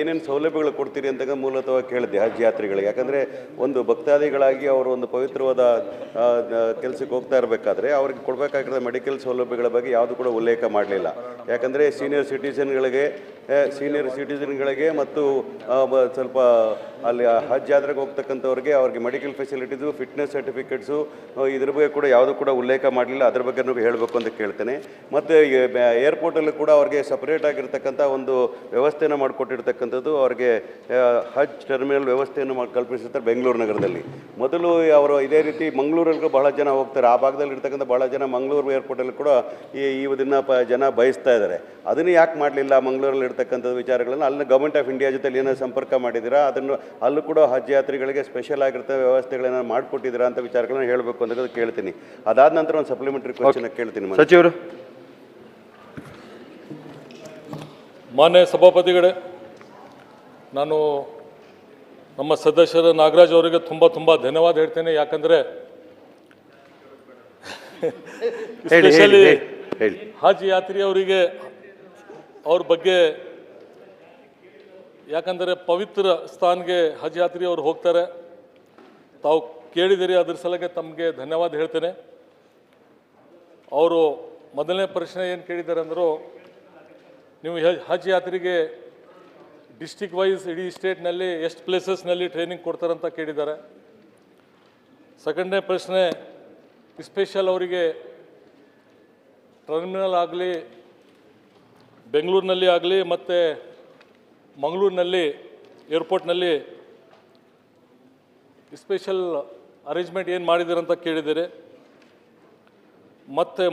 ಏನೇನು ಸೌಲಭ್ಯಗಳು ಕೊಡ್ತೀರಿ ಅಂತ ಮೂಲತಃ ಕೇಳಿದೆ ಹಜ್ ಯಾತ್ರಿಗಳಿಗೆ. ಯಾಕಂದರೆ ಒಂದು ಭಕ್ತಾದಿಗಳಾಗಿ ಅವರು ಒಂದು ಪವಿತ್ರವಾದ ಕೆಲಸಕ್ಕೆ ಹೋಗ್ತಾ ಇರಬೇಕಾದ್ರೆ ಅವ್ರಿಗೆ ಕೊಡಬೇಕಾಗಿರೋ ಮೆಡಿಕಲ್ ಸೌಲಭ್ಯಗಳ ಬಗ್ಗೆ ಯಾವುದು ಕೂಡ ಉಲ್ಲೇಖ ಮಾಡಲಿಲ್ಲ. ಯಾಕಂದರೆ ಸೀನಿಯರ್ ಸಿಟಿಸನ್ಗಳಿಗೆ ಮತ್ತು ಸ್ವಲ್ಪ ಅಲ್ಲಿ ಹಜ್ ಯಾತ್ರೆಗೆ ಹೋಗ್ತಕ್ಕಂಥವ್ರಿಗೆ ಅವ್ರಿಗೆ ಮೆಡಿಕಲ್ ಫೆಸಿಲಿಟೀಸು, ಫಿಟ್ನೆಸ್ ಸರ್ಟಿಫಿಕೇಟ್ಸು ಇದ್ರ ಬಗ್ಗೆ ಕೂಡ ಯಾವುದು ಕೂಡ ಉಲ್ಲೇಖ ಮಾಡಲಿಲ್ಲ. ಅದ್ರ ಬಗ್ಗೆ ಹೇಳಬೇಕು ಅಂತ ಕೇಳ್ತೇನೆ. ಮತ್ತು ಏರ್ಪೋರ್ಟಲ್ಲೂ ಕೂಡ ಅವ್ರಿಗೆ ಸಪ್ರೇಟ್ ಆಗಿರ್ತಕ್ಕಂಥ ಒಂದು ವ್ಯವಸ್ಥೆಯನ್ನು ಮಾಡಿಕೊಟ್ಟಿರ್ತಕ್ಕಂಥದ್ದು, ಅವ್ರಿಗೆ ಹಜ್ ಟರ್ಮಿನಲ್ ವ್ಯವಸ್ಥೆಯನ್ನು ಕಲ್ಪಿಸಿರ್ತಾರೆ ಬೆಂಗಳೂರು ನಗರದಲ್ಲಿ. ಮೊದಲು ಅವರು ಇದೇ ರೀತಿ ಮಂಗಳೂರಲ್ಲಿಗೂ ಬಹಳ ಜನ ಹೋಗ್ತಾರೆ. ಆ ಭಾಗದಲ್ಲಿ ಇರ್ತಕ್ಕಂಥ ಭಾಳ ಜನ ಮಂಗಳೂರು ಏರ್ಪೋರ್ಟಲ್ಲಿ ಕೂಡ ಈ ದಿನ ಜನ ಬಯಸ್ತಾ ಇದ್ದಾರೆ. ಅದನ್ನು ಯಾಕೆ ಮಾಡಲಿಲ್ಲ? ಮಂಗಳೂರಲ್ಲಿ ಇರ್ತಕ್ಕಂಥ ವಿಚಾರಗಳನ್ನು ಅಲ್ಲಿ ಗೌರ್ಮೆಂಟ್ ಆಫ್ ಇಂಡಿಯಾ ಜೊತೆ ಏನೋ ಸಂಪರ್ಕ ಮಾಡಿದ್ದೀರಾ? ಅದನ್ನು ಅಲ್ಲೂ ಕೂಡ ಹಜ್ ಯಾತ್ರಿಗಳಿಗೆ ಸ್ಪೆಷಲ್ ಆಗಿರ್ತವೆ ವ್ಯವಸ್ಥೆಗಳನ್ನ ಮಾಡಿಕೊಟ್ಟಿದ್ದೀರಾ ಅಂತ ವಿಚಾರಗಳನ್ನ ಹೇಳಬೇಕು ಅಂತ ಕೇಳ್ತೀನಿ. ಅದಾದ ನಂತರ ಒಂದು ಸಪ್ಲಿಮೆಂಟರಿ ಕ್ವಶನ್ ಕೇಳ್ತೀನಿ ಸಚಿವರು. ಮಾನ್ಯ ಸಭಾಪತಿಗಳೇ, ನಾನು ನಮ್ಮ ಸದಸ್ಯರ ನಾಗರಾಜ್ ಅವರಿಗೆ ತುಂಬ ಧನ್ಯವಾದ ಹೇಳ್ತೇನೆ. ಯಾಕಂದರೆ ಸ್ಪೆಷಲಿ ಹಜ್ ಯಾತ್ರಿಯವರಿಗೆ ಅವ್ರ ಬಗ್ಗೆ, ಯಾಕಂದರೆ ಪವಿತ್ರ ಸ್ಥಾನ್ಗೆ ಹಜ್ ಯಾತ್ರಿಯವರು ಹೋಗ್ತಾರೆ. ತಾವು ಕೇಳಿದಿರಿ, ಅದ್ರ ಸಲಗೆ ತಮಗೆ ಧನ್ಯವಾದ ಹೇಳ್ತೇನೆ. ಅವರು ಮೊದಲನೇ ಪ್ರಶ್ನೆ ಏನು ಕೇಳಿದ್ದಾರೆ ಅಂದರು, ನೀವು ಹಜ್ ಯಾತ್ರೆಗೆ ಡಿಸ್ಟಿಕ್ ವೈಸ್ ಇಡೀ ಸ್ಟೇಟ್ನಲ್ಲಿ ಎಷ್ಟು ಪ್ಲೇಸಸ್ನಲ್ಲಿ ಟ್ರೈನಿಂಗ್ ಕೊಡ್ತಾರಂತ ಕೇಳಿದ್ದಾರೆ. ಸೆಕೆಂಡನೇ ಪ್ರಶ್ನೆ, ಸ್ಪೆಷಲ್ ಅವರಿಗೆ ಟರ್ಮಿನಲ್ ಆಗಲಿ, ಬೆಂಗಳೂರಿನಲ್ಲಿ ಆಗಲಿ ಮತ್ತು ಮಂಗಳೂರಿನಲ್ಲಿ ಏರ್ಪೋರ್ಟ್ನಲ್ಲಿ ಸ್ಪೆಷಲ್ ಅರೇಂಜ್ಮೆಂಟ್ ಏನು ಮಾಡಿದ್ದೀರಂತ ಕೇಳಿದ್ದಾರೆ. ಮತ್ತು